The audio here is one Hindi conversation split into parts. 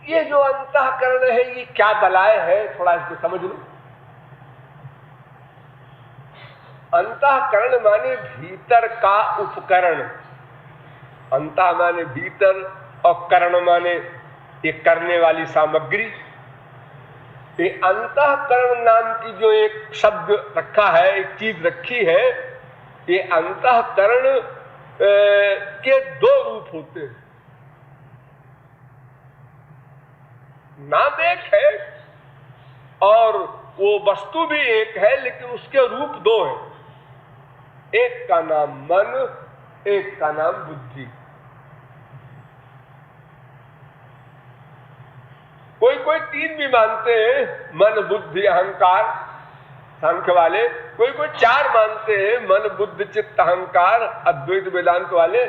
ये जो अंतःकरण है ये क्या बलाय है, थोड़ा इसको समझ लो। अंतःकरण माने भीतर का उपकरण। अंतः माने भीतर और करण माने ये करने वाली सामग्री। ये अंतःकरण नाम की जो एक शब्द रखा है, एक चीज रखी है, ये अंतःकरण के दो रूप होते हैं। नाम एक है और वो वस्तु भी एक है, लेकिन उसके रूप दो हैं। एक का नाम मन, एक का नाम बुद्धि। कोई कोई तीन भी मानते हैं, मन बुद्धि अहंकार, सांख्य वाले। कोई कोई चार मानते हैं, मन बुद्धि चित्त अहंकार, अद्वैत वेदांत वाले।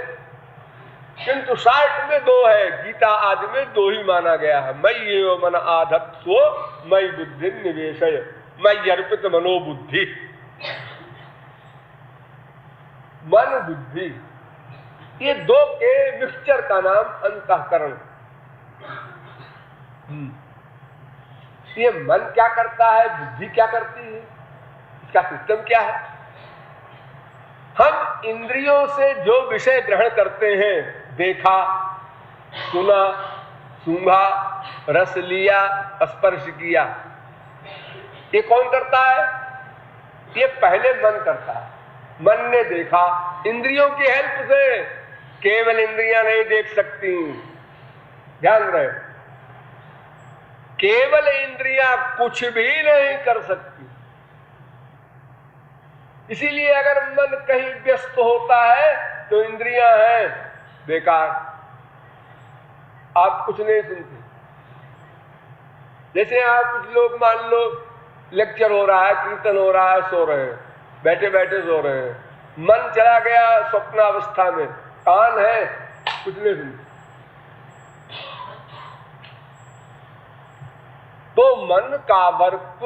किंतु शास्त्र में दो है, गीता आदि में दो ही माना गया है। मयि एव मन आधत्स्व मयि बुद्धि निवेशय, मयि अर्पित मनोबुद्धि। मन बुद्धि ये दो के मिक्सचर का नाम अंतःकरण। ये मन क्या करता है, बुद्धि क्या करती है, इसका सिस्टम क्या है? हम इंद्रियों से जो विषय ग्रहण करते हैं, देखा, सुना, सूंघा, रस लिया, स्पर्श किया, ये कौन करता है? ये पहले मन करता है। मन ने देखा, इंद्रियों की हेल्प से। केवल इंद्रियां नहीं देख सकती, ध्यान रहे। केवल इंद्रियां कुछ भी नहीं कर सकती। इसीलिए अगर मन कहीं व्यस्त होता है तो इंद्रियां हैं बेकार, आप कुछ नहीं सुनते। जैसे आप कुछ लोग मान लो लेक्चर हो रहा है, कीर्तन हो रहा है, सो रहे हैं, बैठे बैठे सो रहे हैं, मन चला गया स्वप्नावस्था में, कान है, कुछ नहीं सुनते। तो मन का वर्क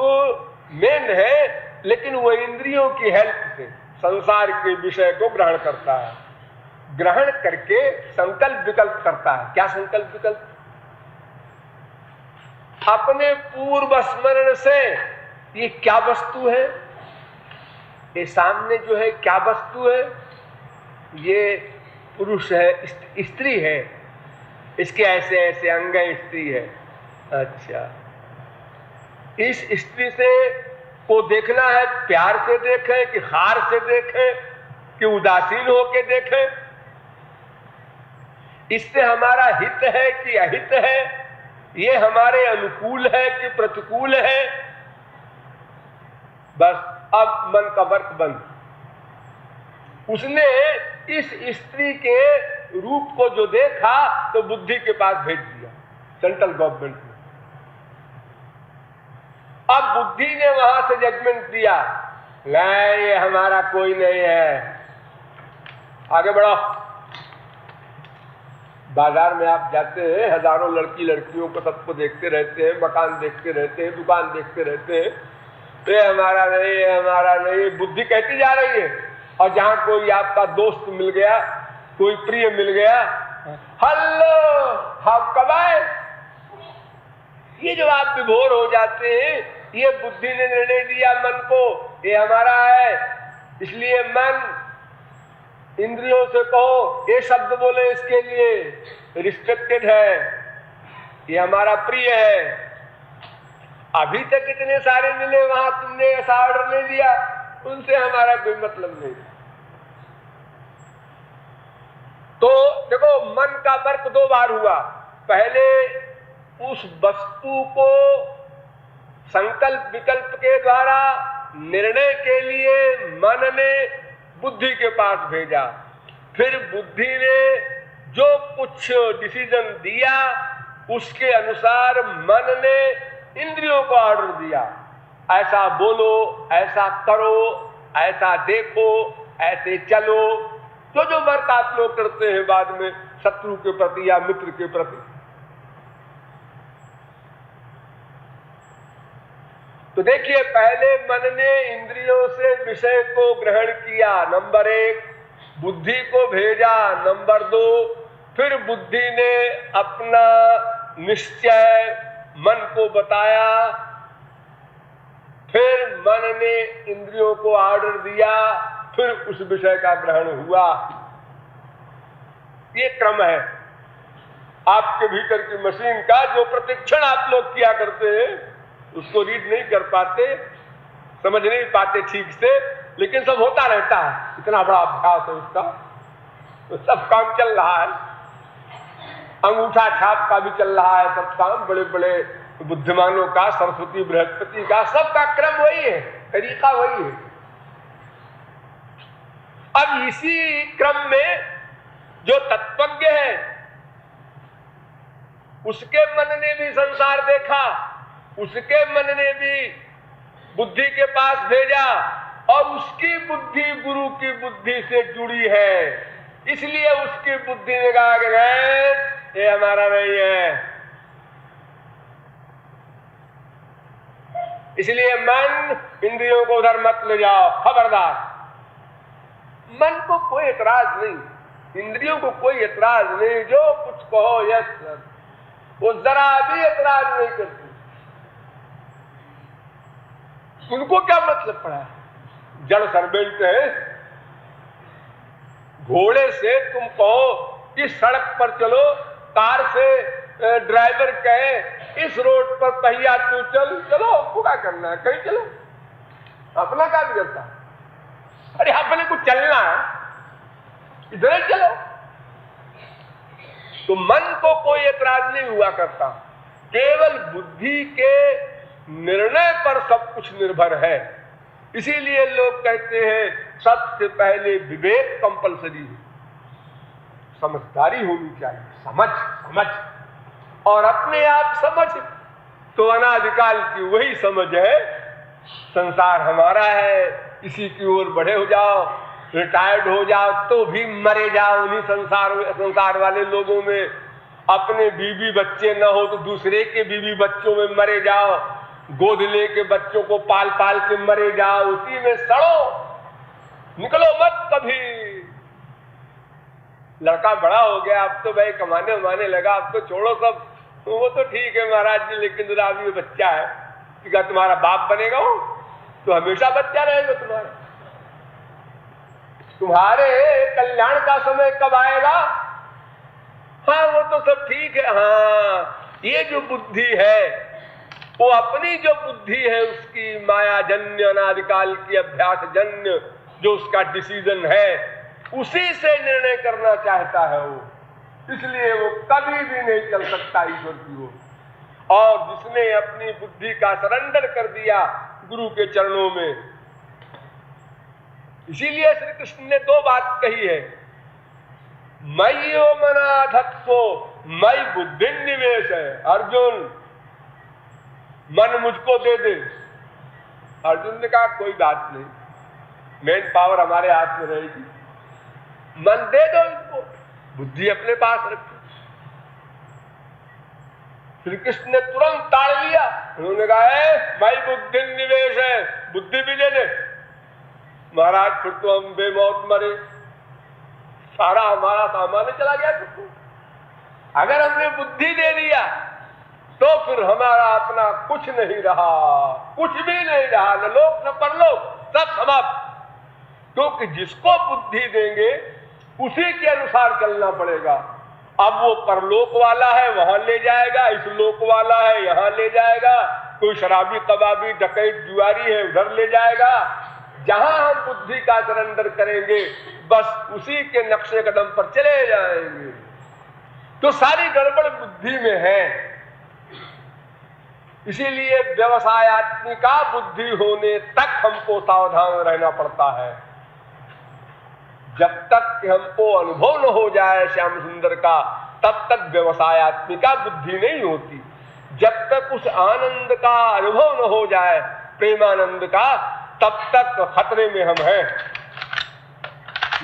मेन है, लेकिन वो इंद्रियों की हेल्प से संसार के विषय को ग्रहण करता है। ग्रहण करके संकल्प विकल्प करता है। क्या संकल्प विकल्प? अपने पूर्व स्मरण से ये क्या वस्तु है, ये सामने जो है क्या वस्तु है, ये पुरुष है, स्त्री है, इसके ऐसे ऐसे अंग हैं, स्त्री है। अच्छा, इस स्त्री से को देखना है, प्यार से देखें कि हार से देखें कि उदासीन होके देखें, इससे हमारा हित है कि अहित है, ये हमारे अनुकूल है कि प्रतिकूल है। बस अब मन का वर्क बंद। उसने इस स्त्री के रूप को जो देखा तो बुद्धि के पास भेज दिया, सेंट्रल गवर्नमेंट ने। अब बुद्धि ने वहां से जजमेंट दिया, नहीं ये हमारा कोई नहीं है, आगे बढ़ो। बाजार में आप जाते हैं, हजारों लड़की लड़कियों को सबको देखते रहते हैं, मकान देखते रहते हैं, दुकान देखते रहते हैं, ये हमारा नहीं, ये हमारा नहीं, बुद्धि कहती जा रही है। और जहां कोई आपका दोस्त मिल गया, कोई प्रिय मिल गया, हल्लो हम कब आए, ये जो आप विभोर हो जाते हैं, ये बुद्धि ने निर्णय दिया मन को, ये हमारा है। इसलिए मन इंद्रियों से कहो, ये शब्द बोले इसके लिए रिस्ट्रिक्टेड है, ये हमारा प्रिय है। अभी तक इतने सारे मिले, वहां तुमने ऐसा ऑर्डर नहीं दिया, उनसे हमारा कोई मतलब नहीं। तो देखो, मन का वर्क दो बार हुआ। पहले उस वस्तु को संकल्प विकल्प के द्वारा निर्णय के लिए मन ने बुद्धि के पास भेजा, फिर बुद्धि ने जो कुछ डिसीजन दिया उसके अनुसार मन ने इंद्रियों को ऑर्डर दिया, ऐसा बोलो, ऐसा करो, ऐसा देखो, ऐसे चलो। जो वर्क आप लोग करते हैं बाद में शत्रु के प्रति या मित्र के प्रति। तो देखिए, पहले मन ने इंद्रियों से विषय को ग्रहण किया, नंबर 1, बुद्धि को भेजा, नंबर 2, फिर बुद्धि ने अपना निश्चय मन को बताया, फिर मन ने इंद्रियों को ऑर्डर दिया, फिर उस विषय का ग्रहण हुआ। ये क्रम है आपके भीतर की मशीन का, जो प्रतिक्षण आप लोग किया करते हैं उसको रीड नहीं कर पाते, समझ नहीं पाते ठीक से, लेकिन सब होता रहता है। इतना बड़ा अभ्यास है उसका, तो सब काम चल रहा है। अंगूठा छाप का भी चल रहा है सब काम, बड़े बड़े बुद्धिमानों का, सरस्वती बृहस्पति का, सबका क्रम वही है, तरीका वही है। अब इसी क्रम में जो तत्वज्ञ है उसके मन ने भी संसार देखा, उसके मन ने भी बुद्धि के पास भेजा, और उसकी बुद्धि गुरु की बुद्धि से जुड़ी है, इसलिए उसकी बुद्धि ने कहा कि ये हमारा नहीं है। इसलिए मन इंद्रियों को उधर मत ले जाओ, खबरदार। मन को कोई एतराज नहीं, इंद्रियों को कोई एतराज नहीं, जो कुछ कहो यस सर, वो जरा भी एतराज नहीं करती। उनको क्या मतलब पड़ा है? जड़ सर्वेंट है। घोड़े से तुम कहो कि सड़क पर चलो, कार से ड्राइवर कहे इस रोड पर पहिया तू चल, चलो पूरा करना है, कहीं चलो, अपना काम करता है। अरे अपने को चलना है, इधर ही चलो। तो मन को कोई एतराज नहीं हुआ करता, केवल बुद्धि के निर्णय पर सब कुछ निर्भर है। इसीलिए लोग कहते हैं सबसे पहले विवेक कंपलसरी है, समझदारी होनी चाहिए, समझ समझ, और अपने आप समझ तो अनादिकाल की वही समझ है, संसार हमारा है, इसी की ओर बढ़े हो जाओ, रिटायर्ड हो जाओ तो भी मरे जाओ उन्हीं संसार वाले लोगों में, अपने बीवी बच्चे न हो तो दूसरे के बीवी बच्चों में मरे जाओ, गोद लेके बच्चों को पाल पाल के मरे जाओ, उसी में सड़ो, निकलो मत कभी। लड़का बड़ा हो गया, अब तो भाई कमाने उमाने लगा, अब तो छोड़ो सब, तो वो तो ठीक है महाराज जी, लेकिन जरा अभी बच्चा है, क्या तुम्हारा बाप बनेगा वो? तो हमेशा बच्चा रहेगा तुम्हारा। तुम्हारे कल्याण का समय कब आएगा? हाँ वो तो सब ठीक है। हाँ, ये जो बुद्धि है वो अपनी जो बुद्धि है उसकी माया जन्य अनादिकाल की अभ्यास जन्य जो उसका डिसीजन है, उसी से निर्णय करना चाहता है वो, इसलिए वो कभी भी नहीं चल सकता ईश्वर की ओर। और जिसने अपनी बुद्धि का सरेंडर कर दिया गुरु के चरणों में, इसीलिए श्री कृष्ण ने दो बात कही है, मय्यो मनाधत्सो मयि बुद्धि निवेश है। अर्जुन मन मुझको दे दे। अर्जुन ने कहा कोई बात नहीं, मेन पावर हमारे हाथ में रहेगी, मन दे दो इनको, बुद्धि अपने पास रखो। श्री कृष्ण ने तुरंत ताड़ लिया, उन्होंने कहा मयि बुद्धि निवेश है, बुद्धि भी दे दे। महाराज फिर तो हम बेमौत मरे, सारा हमारा सामान चला गया तुमको। अगर हमने बुद्धि दे दिया तो फिर हमारा अपना कुछ नहीं रहा, कुछ भी नहीं रहा, न लोक न परलोक, सब समाप्त। क्योंकि जिसको बुद्धि देंगे उसी के अनुसार चलना पड़ेगा। अब वो परलोक वाला है वहां ले जाएगा, इस लोक वाला है यहां ले जाएगा, कोई शराबी कबाबी डकैत जुआरी है उधर ले जाएगा। जहां हम बुद्धि का सरेंडर करेंगे बस उसी के नक्शे कदम पर चले जाएंगे। तो सारी गड़बड़ बुद्धि में है। इसीलिए व्यवसायत्मिका बुद्धि होने तक हमको सावधान रहना पड़ता है। जब तक कि हमको अनुभव न हो जाए श्याम सुंदर का, तब तक व्यवसायत्मिका बुद्धि नहीं होती। जब तक उस आनंद का अनुभव न हो जाए, प्रेमानंद का, तब तक खतरे में हम हैं।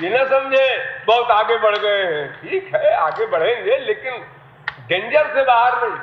ये ना समझे बहुत आगे बढ़ गए हैं, ठीक है आगे बढ़ेंगे लेकिन डेंजर से बाहर नहीं।